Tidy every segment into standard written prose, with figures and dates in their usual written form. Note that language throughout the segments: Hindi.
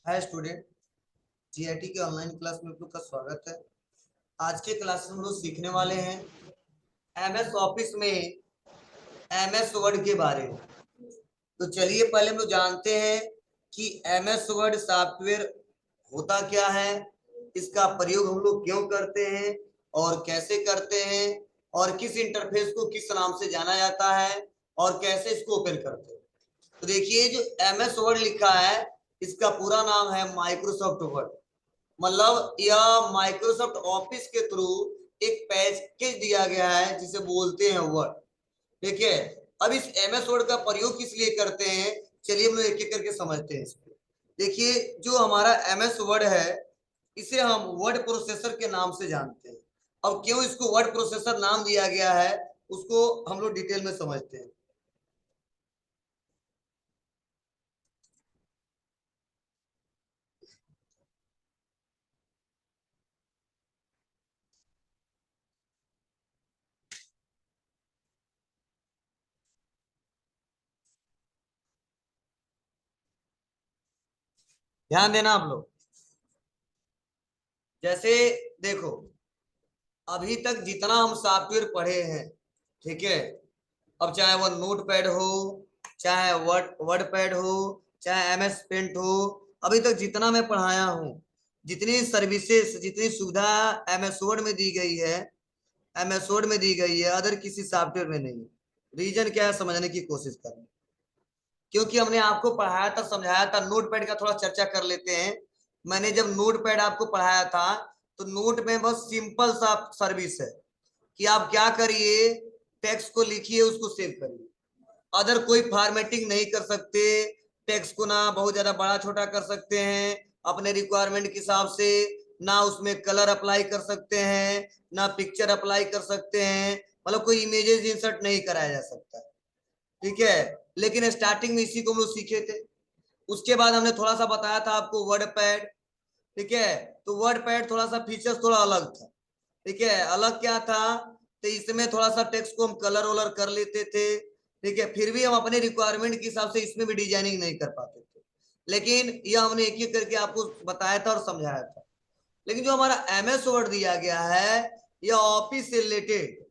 Hi student. जीआईटी के ऑनलाइन क्लास में आप लोग का स्वागत है। आज के क्लास में हम लोग सीखने वाले हैं एमएस ऑफिस में एमएस वर्ड के बारे में। तो चलिए पहले हम लोग जानते हैं कि एमएस वर्ड सॉफ्टवेयर होता क्या है, इसका प्रयोग हम लोग क्यों करते हैं और कैसे करते हैं, और किस इंटरफेस को किस नाम से जाना जाता है और कैसे इसको ओपन करते हैं। तो देखिए जो एमएस वर्ड लिखा है इसका पूरा नाम है माइक्रोसॉफ्ट वर्ड। मतलब यह माइक्रोसॉफ्ट ऑफिस के थ्रू एक पैकेज दिया गया है जिसे बोलते हैं वर्ड। ठीक है। अब इस एमएस वर्ड का प्रयोग किस लिए करते हैं, चलिए हम लोग एक एक करके समझते हैं इसको। देखिए जो हमारा एमएस वर्ड है इसे हम वर्ड प्रोसेसर के नाम से जानते हैं। अब क्यों इसको वर्ड प्रोसेसर नाम दिया गया है उसको हम लोग डिटेल में समझते हैं। ध्यान देना आप लोग। जैसे देखो अभी तक जितना हम सॉफ्टवेयर पढ़े हैं, ठीक है, अब चाहे वो नोट पैड हो, चाहे वर्ड पैड हो, चाहे एमएस पेंट हो, अभी तक जितना मैं पढ़ाया हूँ, जितनी सर्विसेज जितनी सुविधा एमएस वर्ड में दी गई है, एमएस वर्ड में दी गई है, अदर किसी सॉफ्टवेयर में नहीं। रीजन क्या है समझने की कोशिश करना। क्योंकि हमने आपको पढ़ाया था, समझाया था। नोट पैड का थोड़ा चर्चा कर लेते हैं। मैंने जब नोट पैड आपको पढ़ाया था तो नोट में बहुत सिंपल सा सर्विस है कि आप क्या करिए, टेक्स्ट को लिखिए, उसको सेव करिए। अदर कोई फॉर्मेटिंग नहीं कर सकते। टेक्स्ट को ना बहुत ज्यादा बड़ा छोटा कर सकते हैं अपने रिक्वायरमेंट के हिसाब से, ना उसमें कलर अप्लाई कर सकते हैं, ना पिक्चर अप्लाई कर सकते हैं। मतलब कोई इमेजेस इंसर्ट नहीं कराया जा सकता। ठीक है। लेकिन स्टार्टिंग में इसी को हम लोग सीखे थे। उसके बाद हमने थोड़ा सा बताया था आपको वर्ड पैड। ठीक है। तो वर्ड पैड थोड़ा सा फीचर्स थोड़ा अलग था। ठीक है। अलग क्या था, तो इसमें थोड़ा सा टेक्स्ट को हम कलर वलर कर लेते थे। ठीक है। फिर भी हम अपने रिक्वायरमेंट के हिसाब से इसमें भी डिजाइनिंग नहीं कर पाते थे। लेकिन यह हमने एक एक करके आपको बताया था और समझाया था। लेकिन जो हमारा एमएस वर्ड दिया गया है यह ऑफिस से रिलेटेड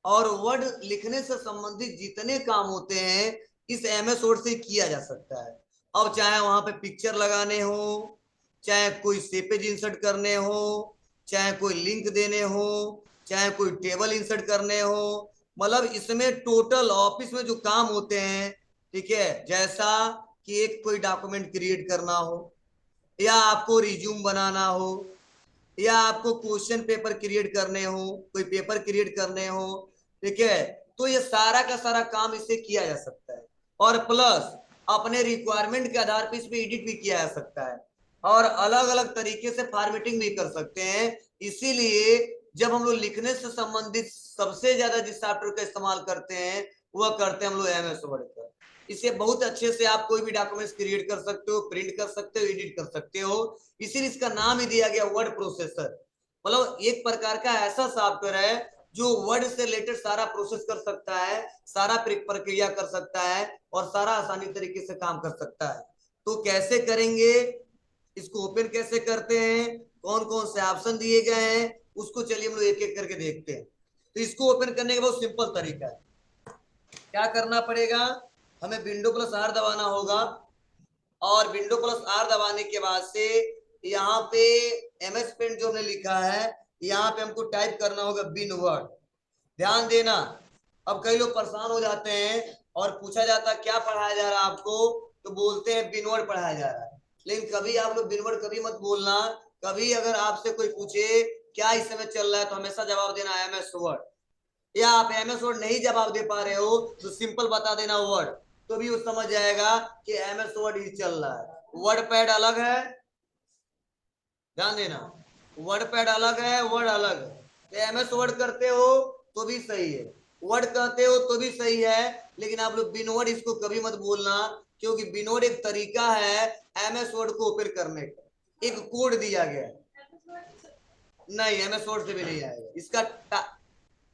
और वर्ड लिखने से संबंधित जितने काम होते हैं इस एमएस वर्ड से किया जा सकता है। अब चाहे वहां पे पिक्चर लगाने हो, चाहे कोई सेपेज इंसर्ट करने हो, चाहे कोई लिंक देने हो, चाहे कोई टेबल इंसर्ट करने हो, मतलब इसमें टोटल ऑफिस में जो काम होते हैं, ठीक है, जैसा कि एक कोई डॉक्यूमेंट क्रिएट करना हो, या आपको रिज्यूम बनाना हो, या आपको क्वेश्चन पेपर क्रिएट करने हो, कोई पेपर क्रिएट करने हो, ठीक है, तो ये सारा का सारा काम इससे किया जा सकता है। और प्लस अपने रिक्वायरमेंट के आधार पर इसमें एडिट भी किया जा सकता है और अलग अलग तरीके से फॉर्मेटिंग भी कर सकते हैं। इसीलिए जब हम लोग लिखने से संबंधित सबसे ज्यादा जिस सॉफ्टवेयर का इस्तेमाल करते हैं वह करते हैं हम लोग एमएस वर्ड का। इसे बहुत अच्छे से आप कोई भी डॉक्यूमेंट्स क्रिएट कर सकते हो, प्रिंट कर सकते हो, एडिट कर सकते हो। इसीलिए इसका नाम ही दिया गया वर्ड प्रोसेसर। मतलब एक प्रकार का ऐसा सॉफ्टवेयर है जो वर्ड से रिलेटेड सारा प्रोसेस कर सकता है, सारा प्रक्रिया कर सकता है और सारा आसानी तरीके से काम कर सकता है। तो कैसे करेंगे, इसको ओपन कैसे करते हैं, कौन कौन से ऑप्शन दिए गए हैं, उसको चलिए हम लोग एक एक करके देखते हैं। तो इसको ओपन करने का बहुत सिंपल तरीका है। क्या करना पड़ेगा, हमें विंडो प्लस आर दबाना होगा और विंडो प्लस आर दबाने के बाद से यहाँ पे एमएस पेंट जो हमने लिखा है यहाँ पे हमको टाइप करना होगा बिन वर्ड। ध्यान देना। अब कई लोग परेशान हो जाते हैं और पूछा जाता है क्या पढ़ाया जा रहा है आपको, तो बोलते हैं बिन वर्ड पढ़ाया जा रहा है। लेकिन कभी आप लोग बिन वर्ड कभी मत बोलना। कभी अगर आपसे कोई पूछे क्या इस समय चल रहा है तो हमेशा जवाब देना एमएस वर्ड। या आप एमएस वर्ड नहीं जवाब दे पा रहे हो तो सिंपल बता देना वर्ड, तो भी वो समझ जाएगा कि एमएस वर्ड ही चल रहा है। वर्ड पैड अलग है, ध्यान देना। वर्ड पैड अलग है, वर्ड अलग है। तो एमएस वर्ड करते हो तो भी सही है, वर्ड कहते हो तो भी सही है। लेकिन आप लोग बिन वर्ड इसको कभी मत बोलना, क्योंकि बिन वर्ड एक तरीका है एमएस वर्ड को ओपन करने का, एक कोड दिया गया है। नहीं, एमएस वर्ड से भी नहीं आएगा इसका।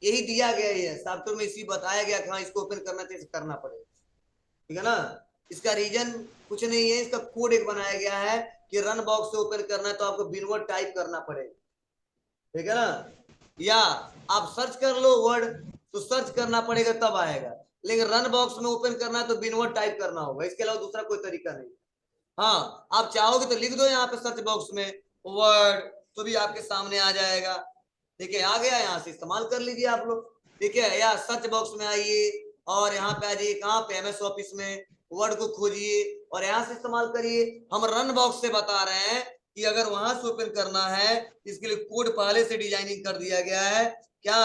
यही दिया गया है सॉफ्टवेयर में, इसी बताया गया कि हाँ इसको ओपन करना चाहिए, करना पड़ेगा। ठीक है ना। इसका रीजन कुछ नहीं है, इसका कोड एक बनाया गया है कि रन बॉक्स से ओपन करना है तो आपको बिनवर्ड टाइप करना पड़ेगा, ठीक है ना। या आप सर्च कर लो वर्ड, तो सर्च करना पड़ेगा तब आएगा, लेकिन रन बॉक्स में ओपन करना है तो बिनवर्ड टाइप करना होगा, इसके अलावा दूसरा कोई तरीका नहीं। हाँ, आप चाहोगे तो लिख दो यहाँ पे सर्च बॉक्स में वर्ड, तो भी आपके सामने आ जाएगा। ठीक है, आ गया, यहाँ से इस्तेमाल कर लीजिए आप लोग। ठीक है, या सर्च बॉक्स में आइए और यहाँ पे आ जाइए, कहाँ पे, एमएस ऑफिस में वर्ड को खोजिए और यहाँ से इस्तेमाल करिए। हम रन बॉक्स से बता रहे हैं कि अगर वहां से ओपन करना है, इसके लिए कोड पहले से डिजाइनिंग कर दिया गया है, क्या,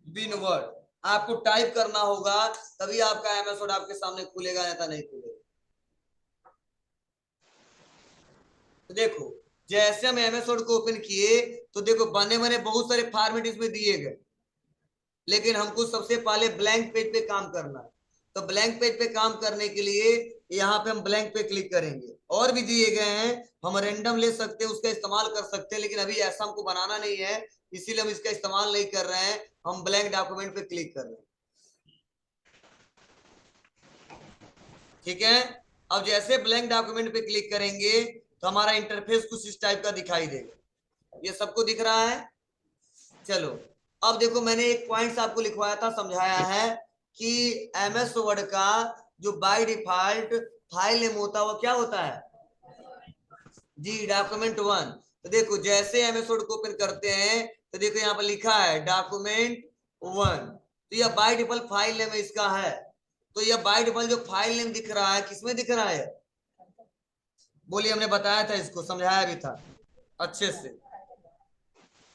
बिन वर्ड। आपको टाइप करना होगा तभी आपका एमएस वर्ड आपके सामने खुलेगा, नहीं तो नहीं खुलेगा। तो देखो, जैसे हम एमएस वर्ड को ओपन किए तो देखो बने बने बहुत सारे फॉर्मेट इसमें दिए गए, लेकिन हमको सबसे पहले ब्लैंक पेज पे काम करना है। तो ब्लैंक पेज पे काम करने के लिए यहाँ पे हम ब्लैंक पे क्लिक करेंगे। और भी दिए गए हैं, हम रेंडम ले सकते हैं, उसका इस्तेमाल कर सकते हैं, लेकिन अभी ऐसा हमको बनाना नहीं है, इसीलिए हम इसका इस्तेमाल नहीं कर रहे हैं। हम ब्लैंक डॉक्यूमेंट पे क्लिक कर रहे हैं, ठीक है। अब जैसे ब्लैंक डॉक्यूमेंट पे क्लिक करेंगे तो हमारा इंटरफेस कुछ इस टाइप का दिखाई देगा। ये सबको दिख रहा है। चलो, अब देखो, मैंने एक पॉइंट आपको लिखवाया था, समझाया है कि एमएस वर्ड का जो बाय डिफॉल्ट फाइल नेम होता है वो क्या होता है जी, डॉक्यूमेंट वन। तो देखो, जैसे एमएस वर्ड को ओपन करते हैं तो देखो यहाँ पर लिखा है डॉक्यूमेंट वन, तो यह बाय डिफॉल्ट फाइल नेम इसका है। तो यह बाय डिफॉल्ट जो फाइल नेम दिख रहा है, किसमें दिख रहा है, बोलिए, हमने बताया था, इसको समझाया भी था अच्छे से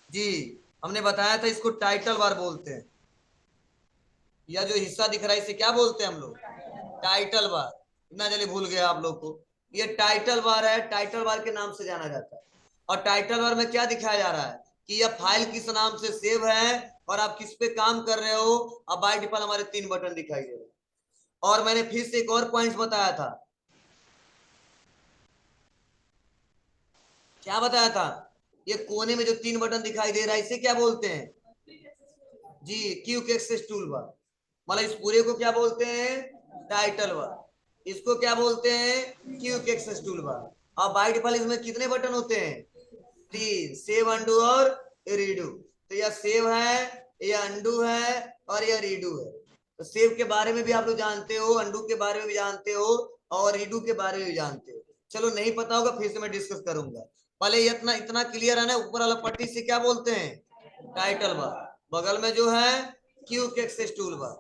जी। हमने बताया था इसको टाइटल बार बोलते हैं, या जो हिस्सा दिख रहा है इसे क्या बोलते हैं हम लोग, टाइटल बार। इतना जल्दी भूल गए आप लोग को, ये टाइटल बार है, टाइटल बार के नाम से जाना जाता है। और टाइटल बार में क्या दिखाया जा रहा है कि यह फाइल किस नाम से सेव है और आप किस पे काम कर रहे हो। अब बाय डिफॉल्ट हमारे 3 बटन दिखाई दे रहे हैं। और मैंने फिर से एक और पॉइंट बताया था, क्या बताया था, ये कोने में जो 3 बटन दिखाई दे रहा है इसे क्या बोलते हैं जी, क्विक एक्सेस टूल बार। मतलब इस पूरे को क्या बोलते हैं, टाइटल बार। इसको क्या बोलते हैं, क्विक एक्सेस टूल बार। अब बाय डिफॉल्ट इसमें कितने बटन होते हैं, 3, सेव, अंडू और रीडू। तो यह सेव है, यह अंडू है और यह रीडू है। तो सेव के बारे में भी आप लोग जानते हो, अंडू के बारे में भी जानते हो और रीडू के बारे में भी जानते हो। चलो, नहीं पता होगा फिर से मैं डिस्कस करूंगा। पहले इतना इतना क्लियर है ना, ऊपर वाला पट्टी से क्या बोलते हैं, टाइटल बार। बगल में जो है क्विक एक्सेस टूल बार,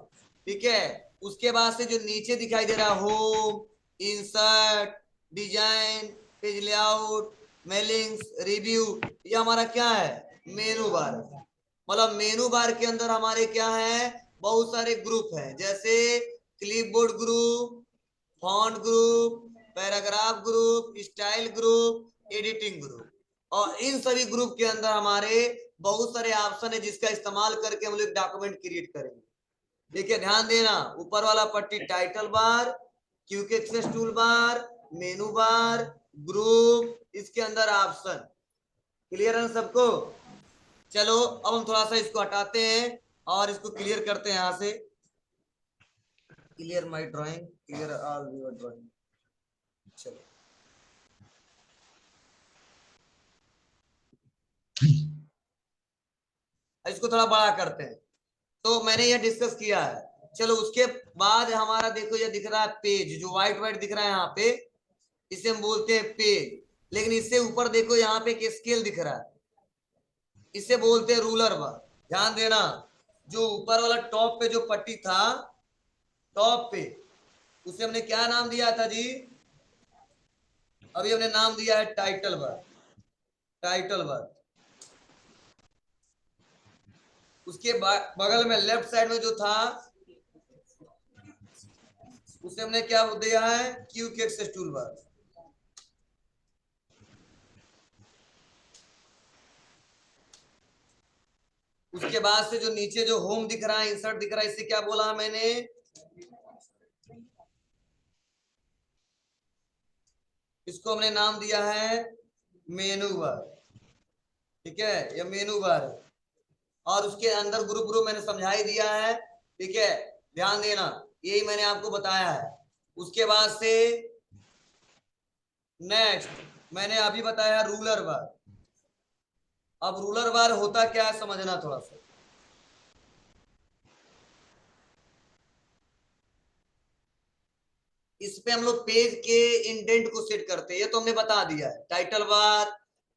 ठीक है। उसके बाद से जो नीचे दिखाई दे रहा है, home, insert, design, page layout, mailings, review, ये हमारा क्या है, मेनू बार। मतलब मेनू बार के अंदर हमारे क्या है, बहुत सारे ग्रुप हैं, जैसे clipboard group, font group, paragraph group, style group, editing group. और इन सभी ग्रुप के अंदर हमारे बहुत सारे ऑप्शन है जिसका इस्तेमाल करके हम लोग डॉक्यूमेंट क्रिएट करेंगे। देखिए, ध्यान देना, ऊपर वाला पट्टी title bar, quick access tool bar, menu bar, group, इसके अंदर ऑप्शन। क्लियर है सबको। चलो, अब हम थोड़ा सा इसको हटाते हैं और इसको क्लियर करते हैं यहाँ से। Clear my drawing, clear all your drawing. चलो, इसको थोड़ा बड़ा करते हैं। तो मैंने ये डिस्कस किया है। चलो, उसके बाद हमारा देखो, ये दिख रहा है पेज, जो व्हाइट व्हाइट दिख रहा है यहाँ पे, इसे हम बोलते हैं पेज। लेकिन इससे ऊपर देखो, यहाँ पे एक स्केल दिख रहा है, इसे बोलते हैं रूलर बार। ध्यान देना, जो ऊपर वाला टॉप पे जो पट्टी था, टॉप पे, उसे हमने क्या नाम दिया था जी, अभी हमने नाम दिया है टाइटल बार, टाइटल बार। उसके बगल में लेफ्ट साइड में जो था उसे हमने क्या दिया है, क्विक एक्सेस टूल बार। उसके बाद से जो नीचे जो होम दिख रहा है, इंसर्ट दिख रहा है, इसे क्या बोला मैंने, इसको हमने नाम दिया है मेनू बार, ठीक है, ये मेनू बार है। और उसके अंदर ग्रुप ग्रुप मैंने समझा ही दिया है, ठीक है। ध्यान देना, यही मैंने आपको बताया है। उसके बाद से नेक्स्ट, मैंने अभी बताया रूलर बार। अब रूलर बार होता क्या है समझना थोड़ा सा। इस पे हम लोग पेज के इंडेंट को सेट करते हैं, ये तो हमने बता दिया है। Title bar,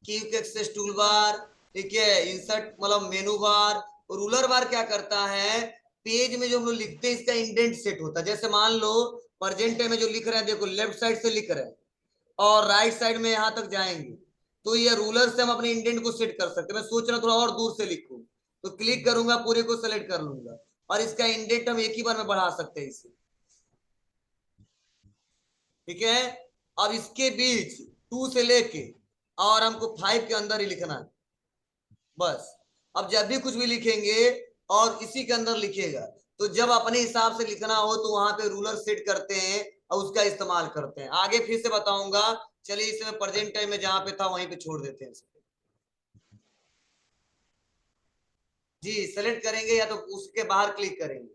quick access tool bar, ठीक है, इंसर्ट मतलब मेनू बार। रूलर बार क्या करता है, पेज में जो हम लोग लिखते हैं इसका इंडेंट सेट होता है। जैसे मान लो प्रेजेंट में जो लिख रहे हैं, देखो लेफ्ट साइड से लिख रहे हैं और राइट साइड में यहां तक जाएंगे, तो ये रूलर से हम अपने इंडेंट को सेट कर सकते हैं। मैं सोच रहा हूँ थोड़ा और दूर से लिखूं, तो क्लिक करूंगा, पूरे को सेलेक्ट कर लूंगा और इसका इंडेंट हम एक ही बार में बढ़ा सकते हैं इसे, ठीक है। अब इसके बीच 2 से लेके और हमको 5 के अंदर ही लिखना है बस। अब जब भी कुछ भी लिखेंगे और इसी के अंदर लिखेगा, तो जब अपने हिसाब से लिखना हो तो वहां पे रूलर सेट करते हैं और उसका इस्तेमाल करते हैं। आगे फिर से बताऊंगा, चलिए इसमें प्रेजेंट टाइम में जहां पे था वहीं पे छोड़ देते हैं। जी सेलेक्ट करेंगे या तो उसके बाहर क्लिक करेंगे,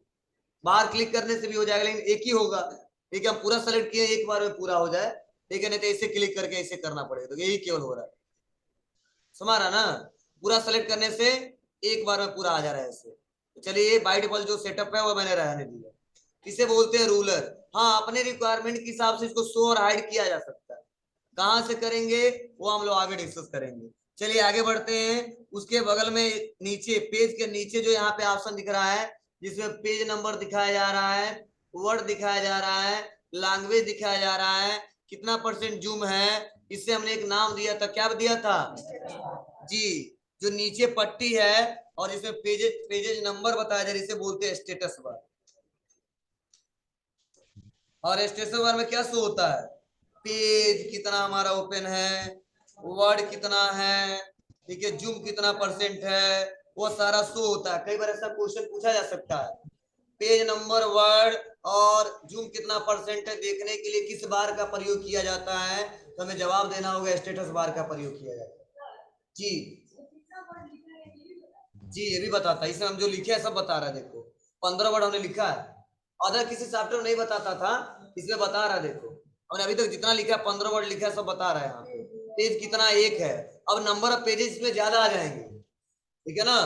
बाहर क्लिक करने से भी हो जाएगा लेकिन एक ही होगा। ठीक है, हम पूरा सेलेक्ट किए एक बार में पूरा हो जाए, ठीक है, नहीं तो इसे क्लिक करके इसे करना पड़ेगा, तो यही केवल हो रहा है। समझ रहा ना, पूरा सेलेक्ट करने से एक बार में पूरा आ जा रहा है ऐसे। तो चलिए बाय डिफॉल्ट जो सेटअप है वो मैंने रहने दिया। इसे बोलते हैं रूलर। हाँ, अपने रिक्वायरमेंट के हिसाब से इसको शो और हाइड किया जा सकता है। कहां से करेंगे वो हम लोग आगे डिस्कस करेंगे। चलिए आगे बढ़ते हैं। उसके बगल में नीचे, पेज के नीचे जो यहाँ पे ऑप्शन दिख रहा है, जिसमें पेज नंबर दिखाया जा रहा है, वर्ड दिखाया जा रहा है, लैंग्वेज दिखाया जा रहा है, कितना परसेंट जूम है, इसे हमने एक नाम दिया था, क्या दिया था जी। जो नीचे पट्टी है और इसमें पेजेज पेजेज नंबर बताया जा रहा है, इसे बोलते हैं स्टेटस बार। और स्टेटस बार में क्या शो होता है, पेज कितना हमारा ओपन है, वर्ड कितना है, ठीक है, जूम कितना परसेंट है, वो सारा शो होता है। कई बार ऐसा क्वेश्चन पूछा जा सकता है, पेज नंबर, वर्ड और जूम कितना परसेंट है देखने के लिए किस बार का प्रयोग किया जाता है, तो हमें जवाब देना होगा स्टेटस बार का प्रयोग किया जाता है जी। जी ये भी बताता है, इसमें हम जो लिखे हैं सब बता रहा है, देखो 15 वर्ड हमने लिखा है। अदर किसी चैप्टर में नहीं बताता था, इसमें बता रहा है, देखो हमने अभी तक जितना लिखा है 15 वर्ड लिखा है, सब बता रहा है यहाँ पे। पेज कितना, एक है। अब नंबर ऑफ पेजेस में ज्यादा आ जाएंगे, ठीक है ना,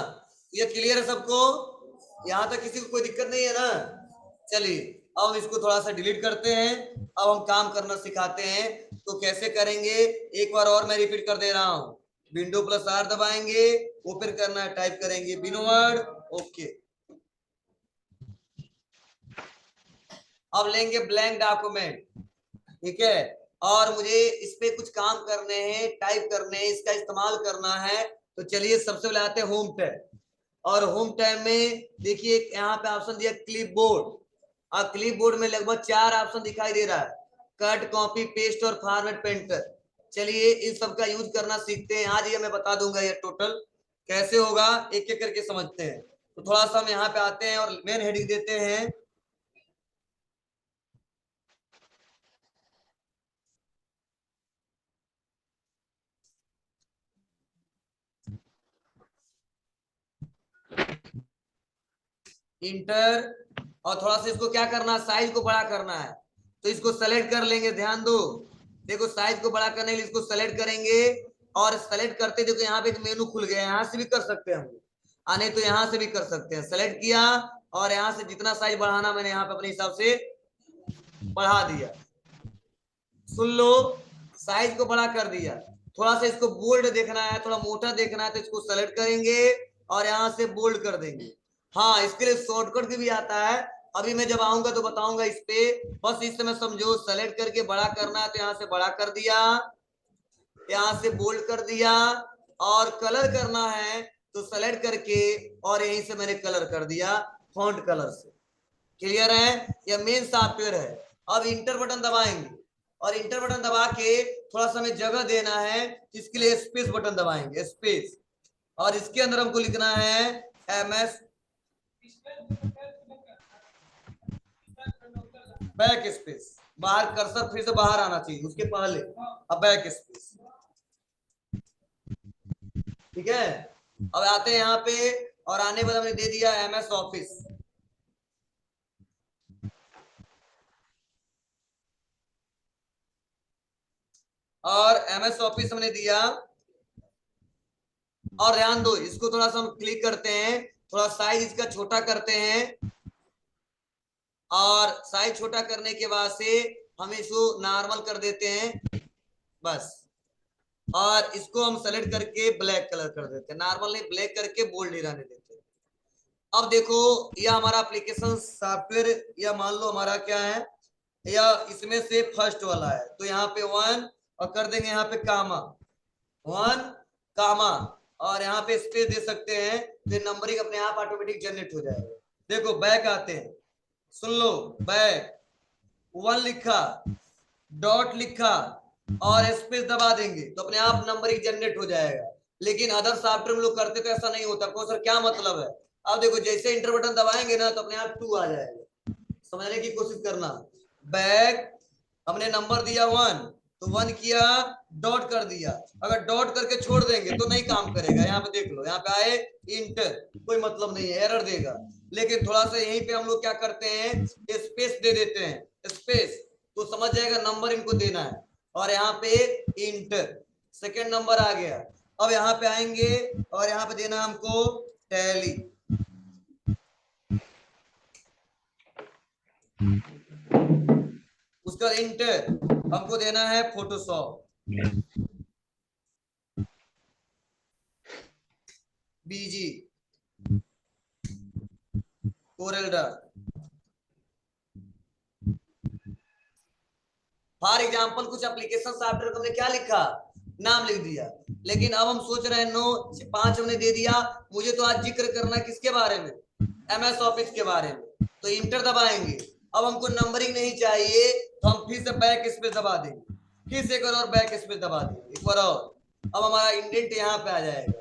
ये क्लियर है सबको, यहाँ तक किसी को कोई दिक्कत नहीं है ना। चलिए अब इसको थोड़ा सा डिलीट करते हैं, अब हम काम करना सिखाते हैं। तो कैसे करेंगे, एक बार और मैं रिपीट कर दे रहा हूँ। विंडो प्लस आर दबाएंगे, ओपन करना है, टाइप करेंगे विनोवर्ड, ओके। अब लेंगे ब्लैंक डॉक्यूमेंट, ठीक है, और मुझे इस पे कुछ काम करने हैं, टाइप करने हैं, इसका इस्तेमाल करना है। तो चलिए सबसे पहले आते हैं होम टैब। और होम टैब में देखिए यहाँ पे ऑप्शन दिया क्लिप बोर्ड, और क्लिप बोर्ड में लगभग 4 ऑप्शन दिखाई दे रहा है, कट, कॉपी, पेस्ट और फॉर्मेट पेंटर। चलिए इन सब का यूज करना सीखते हैं आज, ये मैं बता दूंगा ये टोटल कैसे होगा, एक एक करके समझते हैं। तो थोड़ा सा हम यहाँ पे आते हैं और मेन हेडिंग देते हैं, इंटर। और थोड़ा सा इसको क्या करना है, साइज को बड़ा करना है, तो इसको सेलेक्ट कर लेंगे, ध्यान दो। देखो साइज को बड़ा करने के लिए इसको सेलेक्ट करेंगे, और सेलेक्ट करते देखो यहाँ पे एक मेनू खुल गया है, यहाँ से भी कर सकते हैं हम लोग, आने तो यहाँ से भी कर सकते हैं। सेलेक्ट किया और यहाँ से जितना साइज बढ़ाना मैंने यहाँ पे अपने हिसाब से बढ़ा दिया। सुन लो, साइज को बड़ा कर दिया। थोड़ा सा इसको बोल्ड देखना है, थोड़ा मोटा देखना है, तो इसको सेलेक्ट करेंगे और यहाँ से बोल्ड कर देंगे। हाँ, इसके लिए शॉर्टकट भी आता है, अभी मैं जब आऊंगा तो बताऊंगा इस पे। बस इस समय समझो, सेलेक्ट करके बड़ा करना है तो यहाँ से बड़ा कर दिया, यहाँ से बोल्ड कर दिया, और कलर करना है तो सेलेक्ट करके और यहीं से मैंने कलर कर दिया फॉन्ट कलर से। क्लियर है, यह मेन सॉफ्टवेयर है। अब इंटर बटन दबाएंगे, और इंटर बटन दबा के थोड़ा सा हमें जगह देना है, इसके लिए स्पेस बटन दबाएंगे, स्पेस, और इसके अंदर हमको लिखना है एमएस बैक स्पेस। बाहर कर्सर फिर से बाहर आना चाहिए उसके पहले, अब बैक स्पेस, ठीक है। अब आते हैं यहाँ पे, और आने वाला हमने दे दिया एमएस ऑफिस। और MS ऑफिस हमने दिया। और ध्यान दो, इसको थोड़ा सा हम क्लिक करते हैं, थोड़ा साइज इसका छोटा करते हैं, और साइज छोटा करने के बाद से हम इसको नॉर्मल कर देते हैं बस। और इसको हम सेलेक्ट करके ब्लैक कलर कर देते हैं, नॉर्मल नहीं, ब्लैक करके बोल्ड ही रहने देते हैं। अब देखो, यह हमारा एप्लीकेशन सॉफ्टवेयर, या मान लो हमारा क्या है, या इसमें से फर्स्ट वाला है, तो यहाँ पे 1 और कर देंगे यहाँ पे कामा 1 कामा, और यहाँ पे स्पेस दे सकते हैं, तो नंबरिंग अपने आप ऑटोमेटिक जनरेट हो जाएगा। देखो बैक आते हैं, सुन लो, बैक 1 लिखा, डॉट लिखा और स्पेस दबा देंगे तो अपने आप नंबरिंग जनरेट हो जाएगा। लेकिन अदर सॉफ्टवेयर में लोग करते तो ऐसा नहीं होता। कौन सर क्या मतलब है? अब देखो, जैसे इंटर बटन दबाएंगे ना तो अपने आप 2 आ जाएगा। समझने की कोशिश करना। बैक हमने नंबर दिया 1, तो 1 किया, डॉट कर दिया। अगर डॉट करके छोड़ देंगे तो नहीं काम करेगा। यहाँ पे देख लो, यहाँ पे आए इंटर, कोई मतलब नहीं है, एरर देगा। लेकिन थोड़ा सा यहीं पे हम लोग क्या करते हैं, स्पेस दे देते हैं, स्पेस, तो समझ जाएगा नंबर इनको देना है। और यहाँ पे इंटर, सेकेंड नंबर आ गया। अब यहाँ पे आएंगे और यहाँ पे देना हमको टैली, उसका इंटर हमको देना है Photoshop, BG, Corel draw. For example कुछ एप्लीकेशन सॉफ्टवेयर हमने क्या लिखा, नाम लिख दिया। लेकिन अब हम सोच रहे हैं नो 5 हमने दे दिया, मुझे तो आज जिक्र करना है किसके बारे में, MS ऑफिस के बारे में। तो इंटर दबाएंगे, अब हमको नंबरिंग नहीं चाहिए, तो हम फिर से बैक स्पेस दबा देंगे, फिर से एक और बैक स्पेस दबा देंगे, एक बार और। अब हमारा इंडेंट यहाँ पे आ जाएगा।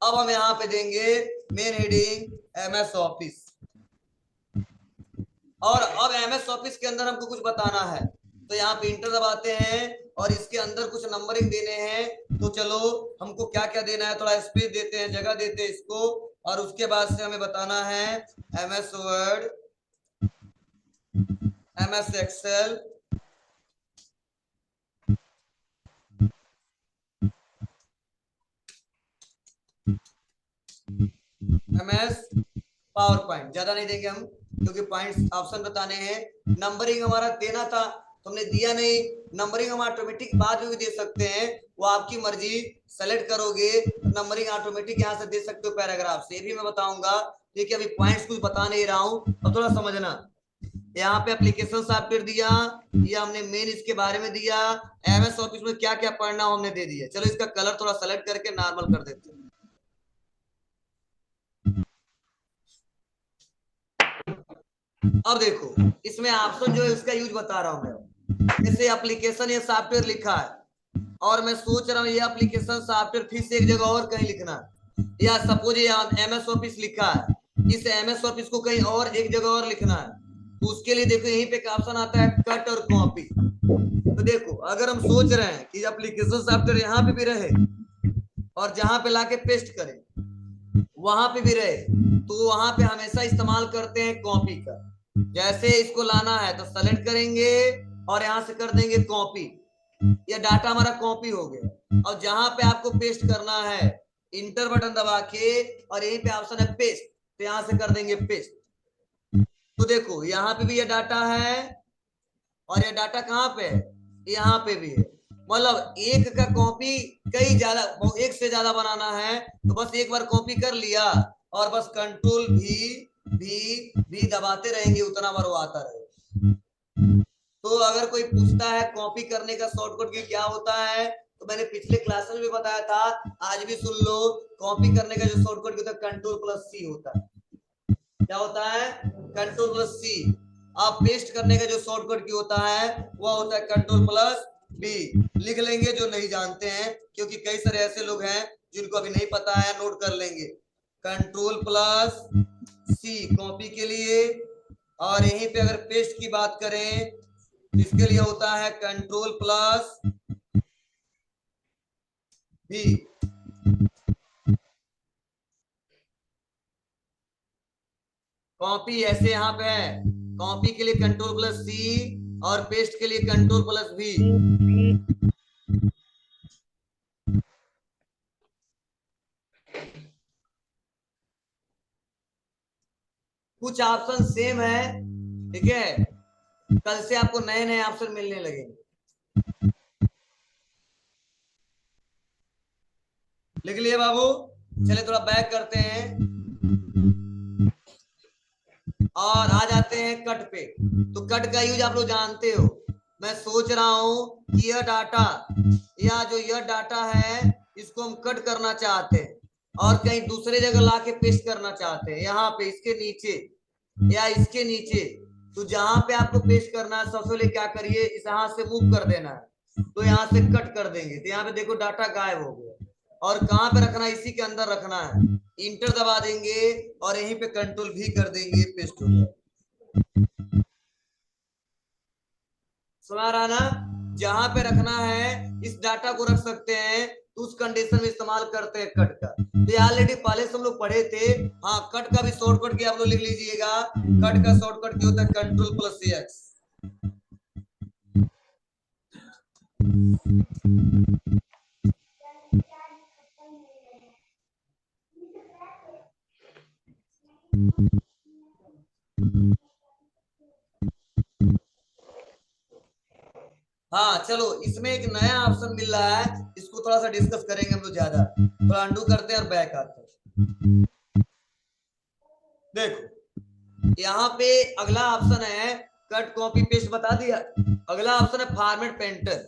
अब हम यहाँ पे देंगे मेन हेडिंग MS ऑफिस। और अब MS ऑफिस के अंदर हमको कुछ बताना है, तो यहाँ पे इंटर दबाते हैं और इसके अंदर कुछ नंबरिंग देने हैं। तो चलो हमको क्या क्या देना है, थोड़ा स्पेस देते हैं, जगह देते हैं इसको। और उसके बाद से हमें बताना है MS Word, MS Excel, MS PowerPoint. ज्यादा नहीं देंगे हम, क्योंकि पॉइंट्स ऑप्शन बताने हैं। नंबरिंग हमारा देना था, तुमने दिया नहीं। नंबरिंग हम ऑटोमेटिक बाद में भी दे सकते हैं, वो आपकी मर्जी, सेलेक्ट करोगे नंबरिंग ऑटोमेटिक यहाँ से दे सकते हो पैराग्राफ से, ये भी मैं बताऊंगा। ठीक है, अभी पॉइंट्स कुछ बता नहीं रहा हूँ, अब थोड़ा समझना। यहाँ पे एप्लीकेशन सॉफ्टवेयर दिया, ये हमने मेन इसके बारे में दिया। MS ऑफिस में क्या क्या पढ़ना हमने दे दिया। चलो इसका कलर थोड़ा सेलेक्ट करके नॉर्मल कर देते हैं। अब देखो, इसमें ऑप्शन जो है उसका यूज बता रहा हूं मैं। जैसे एप्लीकेशन या सॉफ्टवेयर लिखा है, और मैं सोच रहा हूँ ये एप्लीकेशन सॉफ्टवेयर फिर से एक जगह और कहीं लिखना है, या सपोज ये MS ऑफिस लिखा है, इस MS ऑफिस को कहीं और एक जगह और लिखना है, तो उसके लिए देखो यहीं पे एक ऑप्शन आता है कट और कॉपी। तो देखो, अगर हम सोच रहे हैं कि एप्लीकेशन सॉफ्टवेयर यहाँ पे भी रहे और जहां पे लाके पेस्ट करें वहां पे भी रहे, तो वहां पे हमेशा इस्तेमाल करते हैं कॉपी का। जैसे इसको लाना है तो सेलेक्ट करेंगे और यहां से कर देंगे कॉपी, ये डाटा हमारा कॉपी हो गया। और जहां पे आपको पेस्ट करना है, इंटर बटन दबा के, और यहीं पे ऑप्शन है पेस्ट, तो यहां से कर देंगे पेस्ट। तो देखो यहाँ पे भी ये डाटा है, और ये डाटा कहाँ पे है, यहाँ पे भी है। मतलब एक का कॉपी कई ज्यादा, एक से ज्यादा बनाना है तो बस एक बार कॉपी कर लिया, और बस कंट्रोल भी दबाते रहेंगे, उतना बार वो आता रहे। तो अगर कोई पूछता है कॉपी करने का शॉर्टकट की क्या होता है, तो मैंने पिछले क्लास में भी बताया था, आज भी सुन लो। कॉपी करने का जो शॉर्टकट होता है कंट्रोल+C होता है। क्या होता है? कंट्रोल+C। आप पेस्ट करने का जो शॉर्टकट की होता है वह होता है कंट्रोल+B। लिख लेंगे जो नहीं जानते हैं, क्योंकि कई सारे ऐसे लोग हैं जिनको अभी नहीं पता है, नोट कर लेंगे। कंट्रोल+C कॉपी के लिए, और यहीं पे अगर पेस्ट की बात करें तो इसके लिए होता है कंट्रोल+V। कॉपी ऐसे यहाँ पे है, कॉपी के लिए कंट्रोल+C और पेस्ट के लिए कंट्रोल+V। कुछ ऑप्शन सेम है, ठीक है, कल से आपको नए नए ऑप्शन मिलने लगेंगे। लिख लिए बाबू? चलिए थोड़ा बैक करते हैं और आ जाते हैं कट पे। तो कट का यूज आप लोग जानते हो। मैं सोच रहा हूं कि यह डाटा या जो यह डाटा है इसको हम कट करना चाहते हैं और कहीं दूसरे जगह लाके पेस्ट करना चाहते हैं, यहाँ पे इसके नीचे या इसके नीचे। तो जहां पे आपको पेस्ट करना है सबसे पहले क्या करिए, इस हाथ से मूव कर देना है, तो यहाँ से कट कर देंगे तो यहाँ पे देखो डाटा गायब हो गया। और कहाँ पे रखना है, इसी के अंदर रखना है। इंटर दबा देंगे और यहीं पे कंट्रोल भी कर देंगे, पेस्ट हो जाए। सुना रहा ना? जहां पे रखना है इस डाटा को रख सकते हैं, तो उस कंडीशन में इस्तेमाल करते हैं कट का। तो ऑलरेडी पहले से हम लोग पढ़े थे। हाँ, कट का भी शॉर्टकट की आप लोग लिख लीजिएगा। कट का शॉर्टकट क्या होता है, कंट्रोल प्लस एक्स। हाँ चलो, इसमें एक नया ऑप्शन मिल रहा है, इसको थोड़ा सा डिस्कस करेंगे हम लोग ज्यादा। थोड़ा अंडू करते हैं और बैक आते हैं। देखो यहाँ पे अगला ऑप्शन है कट कॉपी पेस्ट, बता दिया। अगला ऑप्शन है फॉर्मेट पेंटर।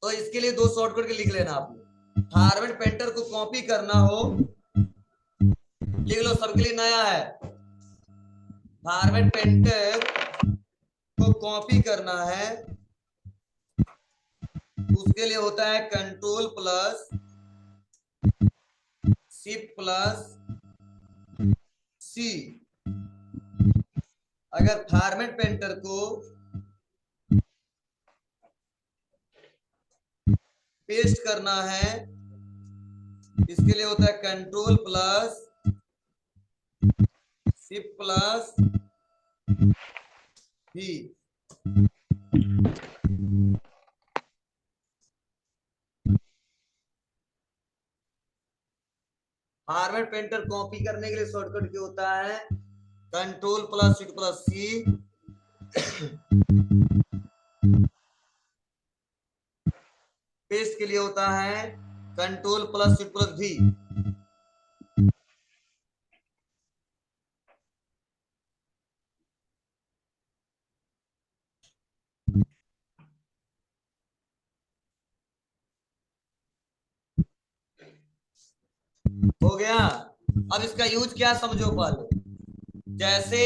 तो इसके लिए दो शॉर्टकट के लिख लेना आप लोग। फॉर्मेट पेंटर को कॉपी करना हो, लिख लो, सबके लिए नया है। फॉर्मेट पेंटर को कॉपी करना है, उसके लिए होता है कंट्रोल प्लस शिफ्ट प्लस सी। अगर फॉर्मेट पेंटर को पेस्ट करना है, इसके लिए होता है कंट्रोल प्लस शिफ्ट प्लस भी। फॉर्मेट पेंटर कॉपी करने के लिए शॉर्टकट क्या होता है, कंट्रोल प्लस शिफ्ट प्लस सी। पेस्ट के लिए होता है कंट्रोल प्लस शिफ्ट प्लस भी। हो गया? अब इसका यूज क्या समझो पहले। जैसे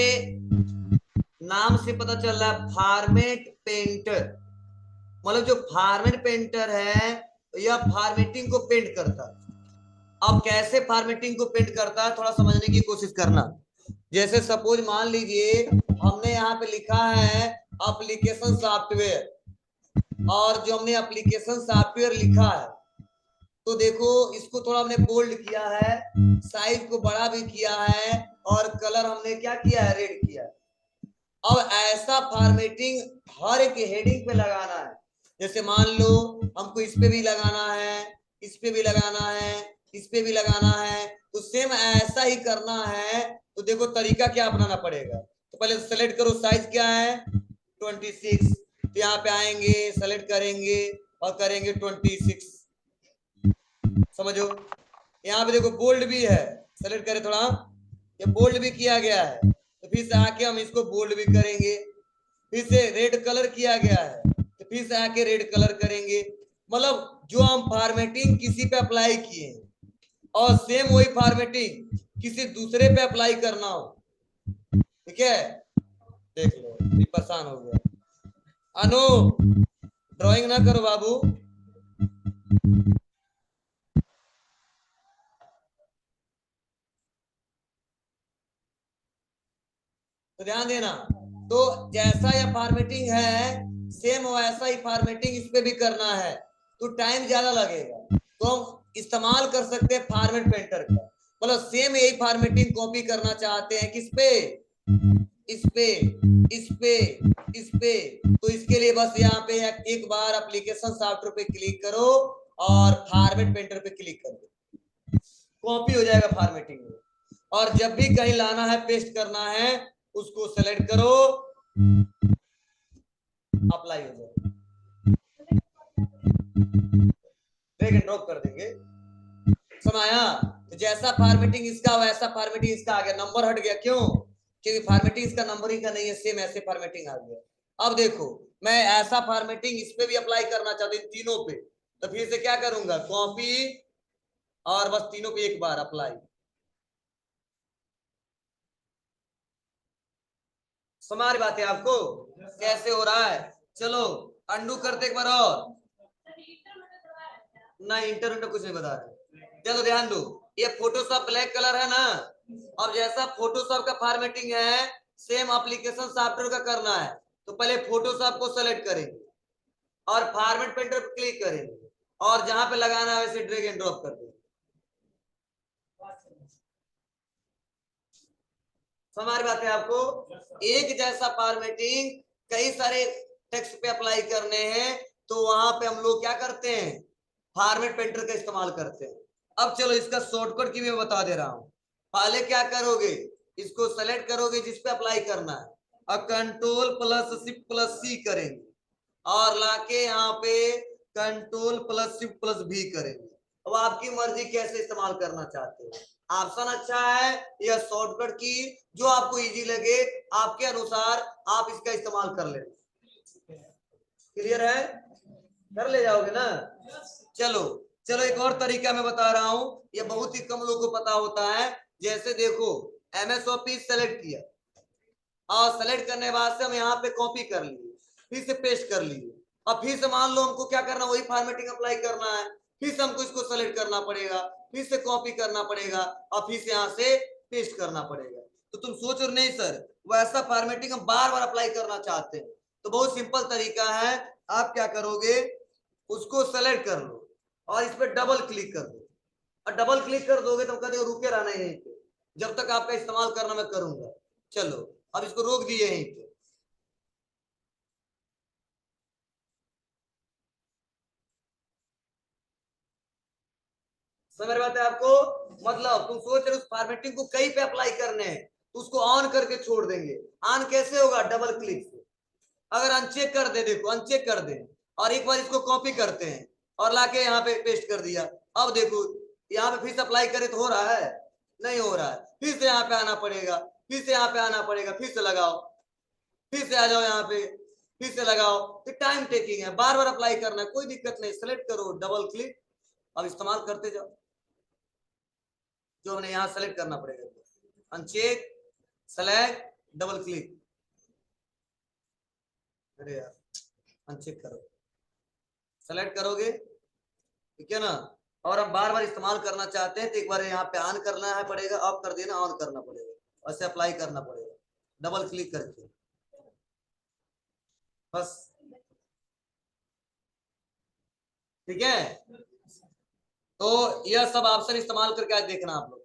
नाम से पता चल रहा है फॉर्मेट पेंटर, मतलब जो फॉर्मेट पेंटर है यह फॉर्मेटिंग को पेंट करता है। अब कैसे फॉर्मेटिंग को पेंट करता है थोड़ा समझने की कोशिश करना। जैसे सपोज मान लीजिए हमने यहाँ पे लिखा है एप्लीकेशन सॉफ्टवेयर, और जो हमने एप्लीकेशन सॉफ्टवेयर लिखा है, तो देखो इसको थोड़ा हमने बोल्ड किया है, साइज को बड़ा भी किया है, और कलर हमने क्या किया है, रेड किया है। अब ऐसा फॉर्मेटिंग हर एक हेडिंग पे लगाना है। जैसे मान लो हमको इस पे भी लगाना है, इस पे भी लगाना है, इस पे भी लगाना है, तो सेम ऐसा ही करना है। तो देखो तरीका क्या अपनाना पड़ेगा। तो पहले सेलेक्ट करो, साइज क्या है 26। तो यहाँ पे आएंगे, सेलेक्ट करेंगे और करेंगे 26। समझो, यहाँ पे देखो बोल्ड भी है, सेलेक्ट करें थोड़ा, ये बोल्ड भी किया गया है। तो फिर से आके हम इसको बोल्ड भी करेंगे। फिर से रेड कलर किया गया है, तो फिर से आके रेड कलर करेंगे। मतलब जो हम फॉर्मेटिंग किसी पे अप्लाई किए और सेम वही फॉर्मेटिंग किसी दूसरे पे अप्लाई करना हो, ठीक है। देख लो, परेशान हो गया। अनु, ड्राइंग ना करो बाबू। तो ध्यान देना। तो जैसा यह फॉर्मेटिंग है सेम वैसा ही फॉर्मेटिंग इस पे भी करना है, तो टाइम ज्यादा लगेगा। तो हम इस्तेमाल कर सकते हैं फॉर्मेट पेंटर का। मतलब सेम यही फॉर्मेटिंग कॉपी करना चाहते हैं किस पे, इस पे, इस पे, इस पे। तो इसके लिए बस यहाँ पे एक बार एप्लीकेशन सॉफ्टवेयर पे क्लिक करो और फॉर्मेट पेंटर पे क्लिक करो, कॉपी हो जाएगा फॉर्मेटिंग में। और जब भी कहीं लाना है, पेस्ट करना है, उसको सेलेक्ट करो, अप्लाई हो जाए, ड्रैग एंड ड्रॉप कर देंगे। समाया, तो जैसा फॉर्मेटिंग इसका वैसा फॉर्मेटिंग इसका आ गया, नंबर हट गया, क्यों? क्योंकि फॉर्मेटिंग इसका नंबरिंग का नहीं है, सेम ऐसे फॉर्मेटिंग आ गया। अब देखो, मैं ऐसा फॉर्मेटिंग इस पे भी अप्लाई करना चाहता हूँ, तीनों पे, तो फिर से क्या करूंगा, कॉपी, और बस तीनों पे एक बार अप्लाई। समझ बात है आपको कैसे हो रहा है? चलो अंडू करते एक बार और। नहीं, इंटरनेट कुछ नहीं बता रहे। चलो ध्यान दो, ये फोटोशॉप ब्लैक कलर है ना, अब जैसा फोटोशॉप का फॉर्मेटिंग है, सेम एप्लीकेशन सॉफ्टवेयर का करना है, तो पहले फोटोशॉप को सेलेक्ट करेंगे और फॉर्मेट पेंटर पर क्लिक करेंगे, और जहां पे लगाना है वैसे ड्रैग एंड ड्रॉप कर देंगे। समझ बात है आपको? एक जैसा फॉर्मेटिंग कई सारे टेक्स्ट पे अप्लाई करने हैं, तो वहां पे हम लोग क्या करते हैं, फॉर्मेट पेंटर का इस्तेमाल करते हैं। अब चलो इसका शॉर्टकट की मैं बता दे रहा हूं। पहले क्या करोगे, इसको सेलेक्ट करोगे जिस पे अप्लाई करना है, और कंट्रोल प्लस शिफ्ट प्लस सी करेंगे, और लाके यहाँ पे कंट्रोल प्लस शिफ्ट प्लस भी करेंगे। अब आपकी मर्जी कैसे इस्तेमाल करना चाहते हैं, ऑप्शन अच्छा है या शॉर्टकट की, जो आपको इजी लगे आपके अनुसार आप इसका इस्तेमाल कर लेना। क्लियर है? कर ले जाओगे ना? चलो चलो, एक और तरीका मैं बता रहा हूं, ये बहुत ही कम लोगों को पता होता है। जैसे देखो, एमएस ऑफिस सेलेक्ट किया, और सेलेक्ट करने के बाद से हम यहाँ पे कॉपी कर लिए, फिर से पेस्ट कर लिए, अब फिर से मान लो हमको क्या करना, वही फॉर्मेटिंग अप्लाई करना है, फिर से हमको इसको सेलेक्ट करना पड़ेगा, फिर से कॉपी करना पड़ेगा, और फिर से यहाँ से पेस्ट करना पड़ेगा। तो तुम सोच रहे नहीं सर, वैसा फॉर्मेटिंग हम बार बार अप्लाई करना चाहते हैं, तो बहुत सिंपल तरीका है। आप क्या करोगे, उसको सेलेक्ट कर लो और इस पर डबल क्लिक कर दो, और डबल क्लिक कर दोगे तो कहते रुके रहना यहीं पे, जब तक आपका इस्तेमाल करना मैं करूंगा। चलो अब इसको रोक दिए यहीं पे। समझ बात है आपको? मतलब तुम सोच रहे उस फॉर्मेटिंग को कहीं पे अप्लाई करने हैं, तो उसको ऑन करके छोड़ देंगे। ऑन कैसे होगा, डबल क्लिक से। अगर अनचेक कर दे, देखो अनचेक कर दे, और एक बार इसको कॉपी करते हैं और लाके यहाँ पे पेस्ट कर दिया, अब देखो यहाँ पे फिर से अप्लाई करे तो हो रहा है? नहीं हो रहा है, फिर से यहाँ पे आना पड़ेगा, फिर से यहाँ पे आना पड़ेगा, फिर से लगाओ, फिर से आ जाओ यहाँ पे, फिर से लगाओ, फिर टाइम टेकिंग है, बार बार अप्लाई करना है, कोई दिक्कत नहीं, सेलेक्ट करो, डबल क्लिक, अब इस्तेमाल करते जाओ। जो हमने यहाँ सेलेक्ट करना पड़ेगा, अनचेक, सेलेक्ट, डबल क्लिक, अरे यार अनचेक करो, सेलेक्ट करोगे, ठीक है ना? और हम बार बार इस्तेमाल करना चाहते हैं, तो एक बार यहाँ पे ऑन करना है पड़ेगा, ऑफ कर देना, ऑन करना पड़ेगा, ऐसे अप्लाई करना पड़ेगा डबल क्लिक करके, बस। ठीक है, तो यह सब ऑप्शन इस्तेमाल करके आज देखना आप लोग।